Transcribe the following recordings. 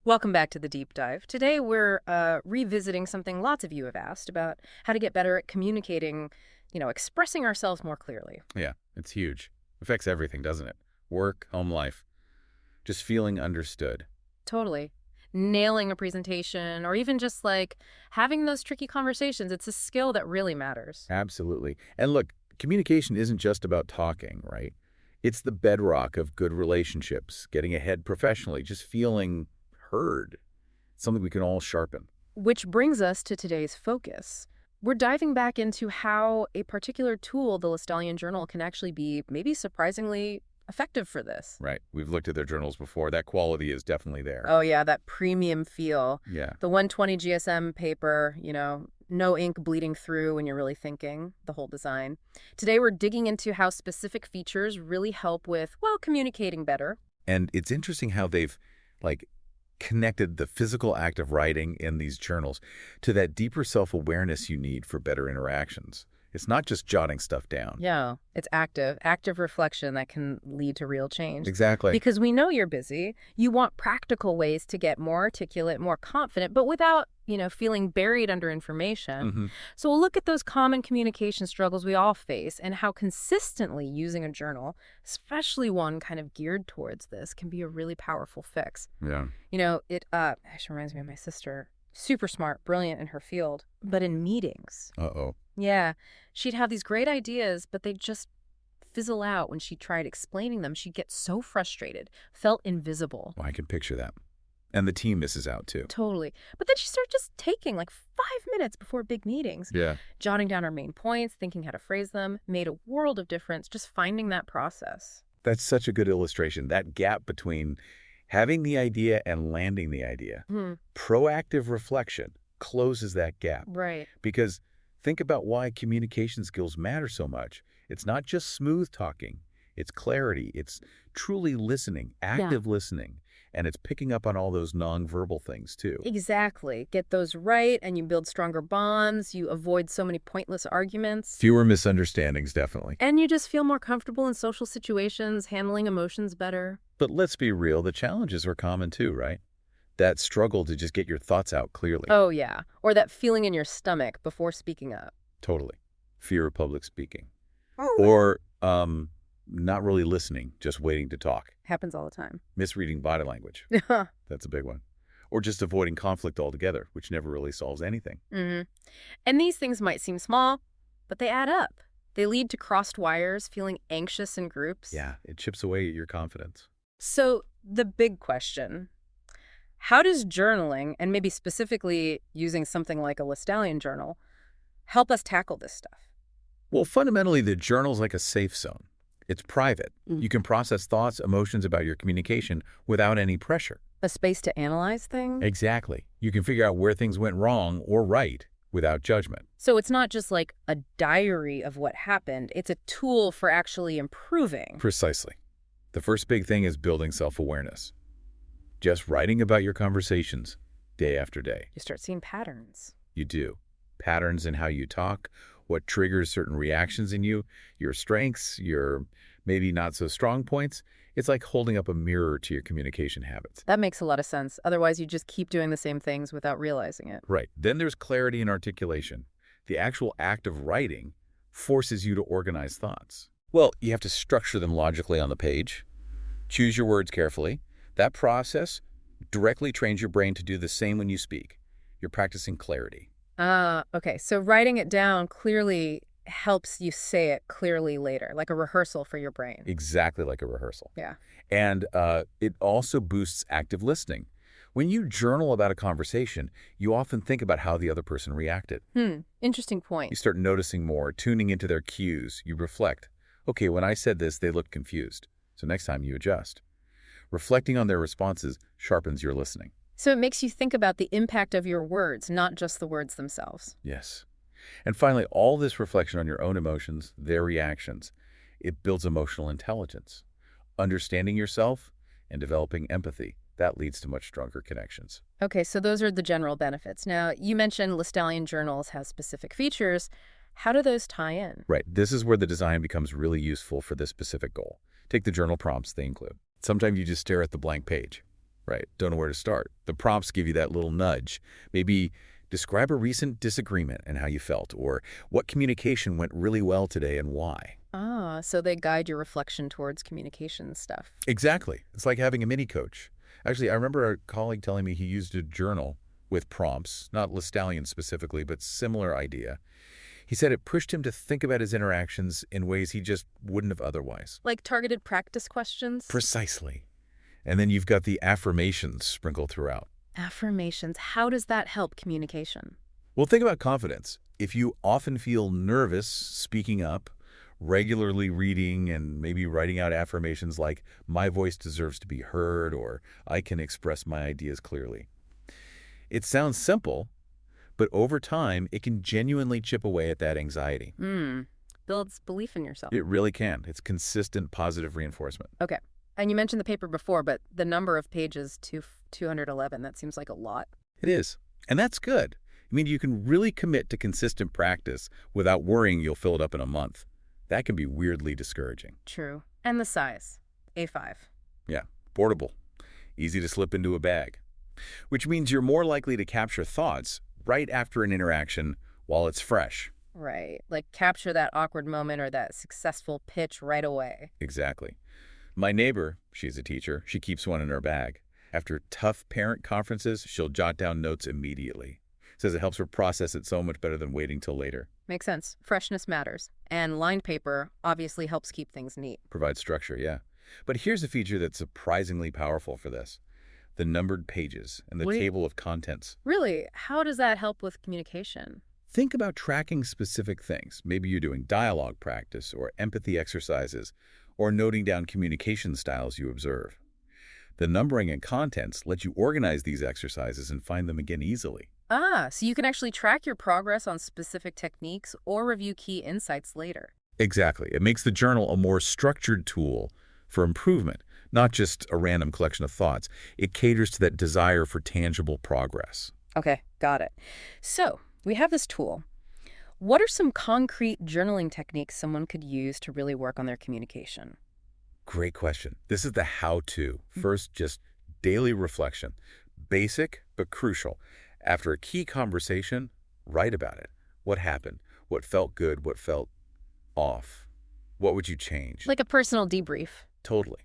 Welcome back to the deep dive. Today we're revisiting something lots of you have asked about how to get better at communicating, expressing ourselves more clearly. Yeah, it's huge. Affects everything, doesn't it? Work, home life. Just feeling understood. Totally. Nailing a presentation or even just like having those tricky conversations, it's a skill that really matters. Absolutely. And look, communication isn't just about talking, right? It's the bedrock of good relationships, getting ahead professionally, just feeling heard. Something we can all sharpen. Which brings us to today's focus. We're diving back into how a particular tool, the Lestallion Journal, can actually be maybe surprisingly effective for this. Right. We've looked at their journals before. That quality is definitely there. Oh, yeah, that premium feel. Yeah. The 120 GSM paper, no ink bleeding through when you're really thinking, the whole design. Today, we're digging into how specific features really help with, well, communicating better. And it's interesting how they've, connected the physical act of writing in these journals to that deeper self-awareness you need for better interactions. It's not just jotting stuff down. Yeah, it's active reflection that can lead to real change. Exactly. Because we know you're busy. You want practical ways to get more articulate, more confident, but without, feeling buried under information. So we'll look at those common communication struggles we all face and how consistently using a journal, especially one kind of geared towards this, can be a really powerful fix. Yeah. It actually reminds me of my sister. Super smart, brilliant in her field, but in meetings. Uh-oh. Yeah, she'd have these great ideas, but they'd just fizzle out when she tried explaining them. She'd get so frustrated, felt invisible. Well, I can picture that. And the team misses out, too. Totally. But then she started just taking like 5 minutes before big meetings. Yeah. Jotting down her main points, thinking how to phrase them, made a world of difference just finding that process. That's such a good illustration. That gap between having the idea and landing the idea. Proactive reflection closes that gap. Right. Because think about why communication skills matter so much. It's not just smooth talking. It's clarity. It's truly listening, active listening. And it's picking up on all those nonverbal things, too. Exactly. Get those right, and you build stronger bonds. You avoid so many pointless arguments. Fewer misunderstandings, definitely. And you just feel more comfortable in social situations, handling emotions better. But let's be real, the challenges are common, too, right? That struggle to just get your thoughts out clearly. Oh, yeah. Or that feeling in your stomach before speaking up. Totally. Fear of public speaking. Oh. Or not really listening, just waiting to talk. Happens all the time. Misreading body language. That's a big one. Or just avoiding conflict altogether, which never really solves anything. And these things might seem small, but they add up. They lead to crossed wires, feeling anxious in groups. Yeah, it chips away at your confidence. So the big question, how does journaling, and maybe specifically using something like a Lestallion journal, help us tackle this stuff? Well, fundamentally, the journal's like a safe zone. It's private. You can process thoughts, emotions about your communication without any pressure. A space to analyze things? Exactly. You can figure out where things went wrong or right without judgment. So it's not just like a diary of what happened. It's a tool for actually improving. Precisely. The first big thing is building self-awareness. Just writing about your conversations day after day. You start seeing patterns. You do. Patterns in how you talk, what triggers certain reactions in you, your strengths, your maybe not so strong points. It's like holding up a mirror to your communication habits. That makes a lot of sense. Otherwise, you just keep doing the same things without realizing it. Right. Then there's clarity and articulation. The actual act of writing forces you to organize thoughts. Well, you have to structure them logically on the page. Choose your words carefully. That process directly trains your brain to do the same when you speak. You're practicing clarity. Okay. So writing it down clearly helps you say it clearly later, like a rehearsal for your brain. Exactly like a rehearsal. Yeah. And it also boosts active listening. When you journal about a conversation, you often think about how the other person reacted. Interesting point. You start noticing more, tuning into their cues. You reflect. Okay, when I said this, they looked confused. So next time you adjust. Reflecting on their responses sharpens your listening. So it makes you think about the impact of your words, not just the words themselves. Yes. And finally, all this reflection on your own emotions, their reactions, it builds emotional intelligence. Understanding yourself and developing empathy, that leads to much stronger connections. Okay, so those are the general benefits. Now, you mentioned Lestallion Journals has specific features. How do those tie in? Right. This is where the design becomes really useful for this specific goal. Take the journal prompts they include. Sometimes you just stare at the blank page. Right. Don't know where to start. The prompts give you that little nudge. Maybe describe a recent disagreement and how you felt, or what communication went really well today and why. Ah, so they guide your reflection towards communication stuff. Exactly. It's like having a mini coach. Actually, I remember a colleague telling me he used a journal with prompts, not Lestallion specifically, but similar idea. He said it pushed him to think about his interactions in ways he just wouldn't have otherwise. Like targeted practice questions? Precisely. And then you've got the affirmations sprinkled throughout. Affirmations. How does that help communication? Well, think about confidence. If you often feel nervous speaking up, regularly reading and maybe writing out affirmations like, my voice deserves to be heard, or I can express my ideas clearly. It sounds simple, but over time, it can genuinely chip away at that anxiety. Builds belief in yourself. It really can. It's consistent positive reinforcement. Okay. And you mentioned the paper before, but the number of pages, 211, that seems like a lot. It is. And that's good. I mean, you can really commit to consistent practice without worrying you'll fill it up in a month. That can be weirdly discouraging. True. And the size, A5. Yeah, portable. Easy to slip into a bag. Which means you're more likely to capture thoughts right after an interaction while it's fresh. Right. Like capture that awkward moment or that successful pitch right away. Exactly. My neighbor, she's a teacher, she keeps one in her bag. After tough parent conferences, she'll jot down notes immediately. Says it helps her process it so much better than waiting till later. Makes sense. Freshness matters. And lined paper obviously helps keep things neat. Provides structure, yeah. But here's a feature that's surprisingly powerful for this. The numbered pages and the table of contents. Really? How does that help with communication? Think about tracking specific things. Maybe you're doing dialogue practice or empathy exercises or noting down communication styles you observe. The numbering and contents let you organize these exercises and find them again easily. Ah, so you can actually track your progress on specific techniques or review key insights later. Exactly. It makes the journal a more structured tool for improvement, not just a random collection of thoughts. It caters to that desire for tangible progress. Okay, got it. So we have this tool. What are some concrete journaling techniques someone could use to really work on their communication? Great question. This is the how-to. First, just daily reflection. Basic, but crucial. After a key conversation, write about it. What happened? What felt good? What felt off? What would you change? Like a personal debrief. Totally.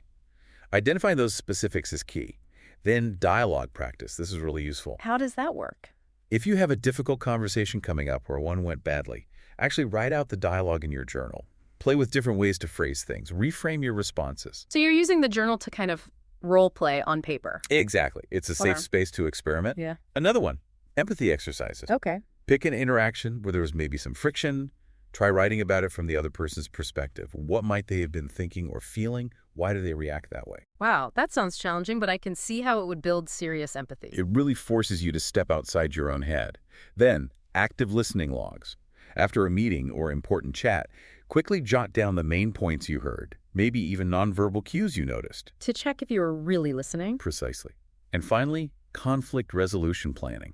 Identifying those specifics is key. Then dialogue practice. This is really useful. How does that work? If you have a difficult conversation coming up or one went badly, actually write out the dialogue in your journal. Play with different ways to phrase things. Reframe your responses. So you're using the journal to kind of role play on paper. Exactly. It's a safe space to experiment. Yeah. Another one, empathy exercises. Okay. Pick an interaction where there was maybe some friction. Try writing about it from the other person's perspective. What might they have been thinking or feeling? Why do they react that way? Wow, that sounds challenging, but I can see how it would build serious empathy. It really forces you to step outside your own head. Then, active listening logs. After a meeting or important chat, quickly jot down the main points you heard, maybe even nonverbal cues you noticed. To check if you were really listening? Precisely. And finally, conflict resolution planning.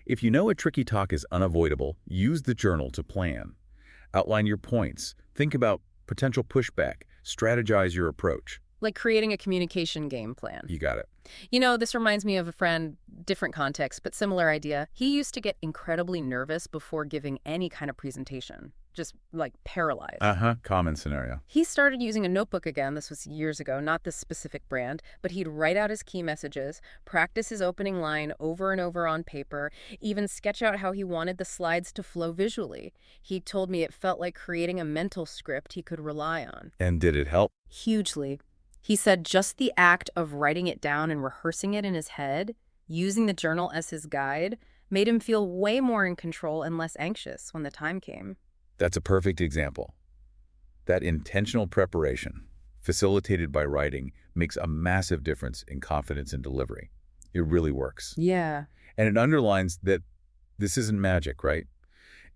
If you know a tricky talk is unavoidable, use the journal to plan. Outline your points. Think about potential pushback. Strategize your approach. Like creating a communication game plan. You got it. You know, this reminds me of a friend, different context, but similar idea. He used to get incredibly nervous before giving any kind of presentation, just like paralyzed. Common scenario. He started using a notebook again. This was years ago, not this specific brand, but he'd write out his key messages, practice his opening line over and over on paper, even sketch out how he wanted the slides to flow visually. He told me it felt like creating a mental script he could rely on. And did it help? Hugely. He said just the act of writing it down and rehearsing it in his head, using the journal as his guide, made him feel way more in control and less anxious when the time came. That's a perfect example. That intentional preparation, facilitated by writing, makes a massive difference in confidence and delivery. It really works. Yeah. And it underlines that this isn't magic, right?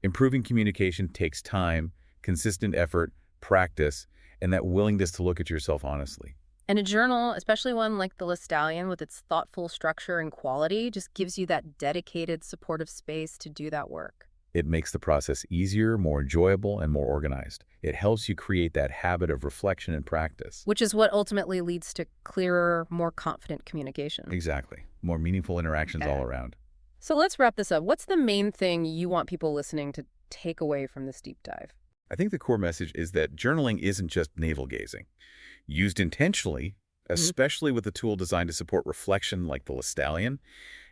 Improving communication takes time, consistent effort, practice, and that willingness to look at yourself honestly. And a journal, especially one like the Lestallion with its thoughtful structure and quality, just gives you that dedicated, supportive space to do that work. It makes the process easier, more enjoyable, and more organized. It helps you create that habit of reflection and practice. Which is what ultimately leads to clearer, more confident communication. Exactly. More meaningful interactions all Yeah. around. So let's wrap this up. What's the main thing you want people listening to take away from this deep dive? I think the core message is that journaling isn't just navel-gazing. Used intentionally, Mhm. especially with a tool designed to support reflection like the Lestallion,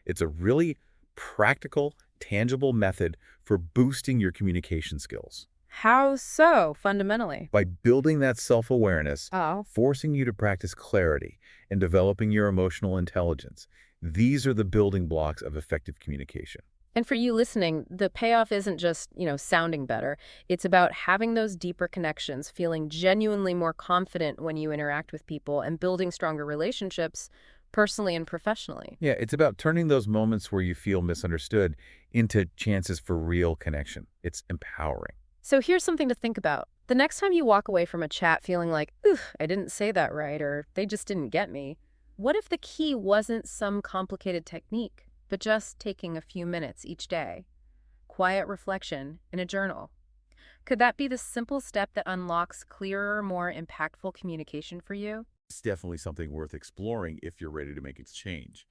it's a really practical, tangible method for boosting your communication skills. How so, fundamentally? By building that self-awareness, Oh. forcing you to practice clarity, and developing your emotional intelligence, these are the building blocks of effective communication. And for you listening, the payoff isn't just, sounding better. It's about having those deeper connections, feeling genuinely more confident when you interact with people, and building stronger relationships, personally and professionally. Yeah, it's about turning those moments where you feel misunderstood into chances for real connection. It's empowering. So here's something to think about. The next time you walk away from a chat feeling like, ugh, I didn't say that right, or they just didn't get me, what if the key wasn't some complicated technique, but just taking a few minutes each day? Quiet reflection in a journal. Could that be the simple step that unlocks clearer, more impactful communication for you? It's definitely something worth exploring if you're ready to make a change.